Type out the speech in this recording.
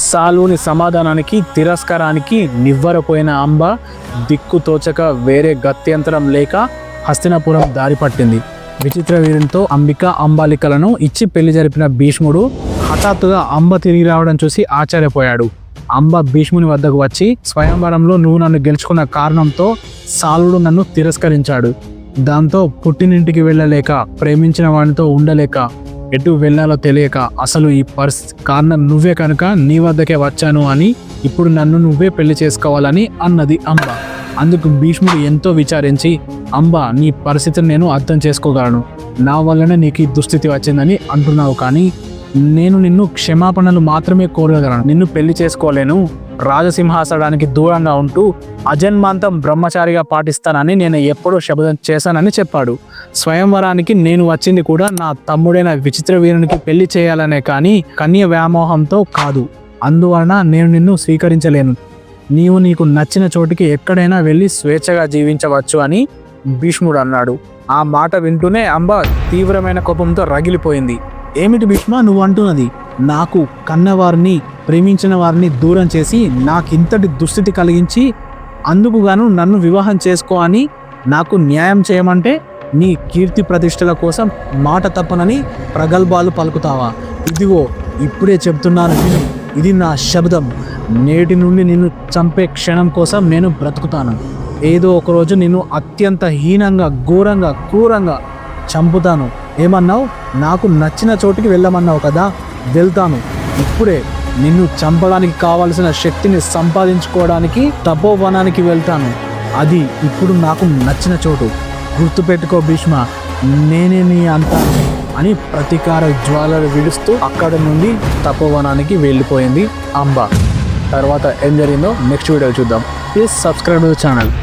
సాలుని సమాధానానికి తిరస్కారానికి నివ్వరపోయిన అంబ దిక్కు తోచక వేరే గత్యంతరం లేక హస్తినాపురం దారి పట్టింది. విచిత్ర వీరంతో అంబిక అంబాలికలను ఇచ్చి పెళ్లి జరిపిన భీష్ముడు హఠాత్తుగా అంబ తిరిగి రావడం చూసి ఆశ్చర్యపోయాడు. అంబ భీష్ముని వద్దకు వచ్చి, స్వయంవరంలో నువ్వు నన్ను గెలుచుకున్న కారణంతో సాలుడు నన్ను తిరస్కరించాడు. దాంతో పుట్టినింటికి వెళ్ళలేక, ప్రేమించిన వాడితో ఉండలేక, ఎటు వెళ్ళాలో తెలియక అసలు ఈ పరిస్థితి కారణం నువ్వే కనుక నీ వద్దకే వచ్చాను అని ఇప్పుడు నన్ను నువ్వే పెళ్లి చేసుకోవాలని అన్నది అంబ. అందుకు భీష్ముడు ఎంతో విచారించి, అంబ నీ పరిస్థితిని నేను అర్థం చేసుకోగలను, నా వల్లనే నీకు ఈ దుస్థితి వచ్చిందని అంటున్నావు, కానీ నేను నిన్ను క్షమాపణలు మాత్రమే కోరగలను, నిన్ను పెళ్లి చేసుకోలేను, రాజసింహాసనానికి దూరంగా ఉంటూ అజన్మాంతం బ్రహ్మచారిగా పాటిస్తానని నేను ఎప్పుడూ శపథం చేశానని చెప్పాడు. స్వయంవరానికి నేను వచ్చింది కూడా నా తమ్ముడైన విచిత్ర వీరునికి పెళ్లి చేయాలనే, కానీ కన్య వ్యామోహంతో కాదు. అందువలన నేను నిన్ను స్వీకరించలేను. నీవు నీకు నచ్చిన చోటికి ఎక్కడైనా వెళ్ళి స్వేచ్ఛగా జీవించవచ్చు అని భీష్ముడు అన్నాడు. ఆ మాట వింటూనే అంబ తీవ్రమైన కోపంతో రగిలిపోయింది. ఏమిటి భీష్మ నువ్వు అంటున్నది? నాకు కన్నవారిని, ప్రేమించిన వారిని దూరం చేసి నాకింతటి దుస్థితి కలిగించి అందుకు గాను నన్ను వివాహం చేసుకో అని నాకు న్యాయం చేయమంటే నీ కీర్తి ప్రతిష్టల కోసం మాట తప్పనని ప్రగల్భాలు పలుకుతావా? ఇదిగో ఇప్పుడే చెప్తున్నాను విను, ఇది నా శబ్దం. నేటి నుండి నిన్ను చంపే క్షణం కోసం నేను బ్రతుకుతాను. ఏదో ఒకరోజు నిన్ను అత్యంత హీనంగా, ఘోరంగా, క్రూరంగా చంపుతాను. ఏమన్నావు? నాకు నచ్చిన చోటికి వెళ్ళమన్నావు కదా, వెళ్తాను. ఇప్పుడే నిన్ను చంపడానికి కావలసిన శక్తిని సంపాదించుకోవడానికి తపోవనానికి వెళ్తాను. అది ఇప్పుడు నాకు నచ్చిన చోటు. గుర్తుపెట్టుకో భీష్మ, నేనే నీ అంతాన్ని అని ప్రతీకార జ్వాలలు విడుస్తూ అక్కడ నుండి తపోవనానికి వెళ్ళిపోయింది అంబ. తర్వాత ఏం జరిగిందో నెక్స్ట్ వీడియో చూద్దాం. Please subscribe to the channel.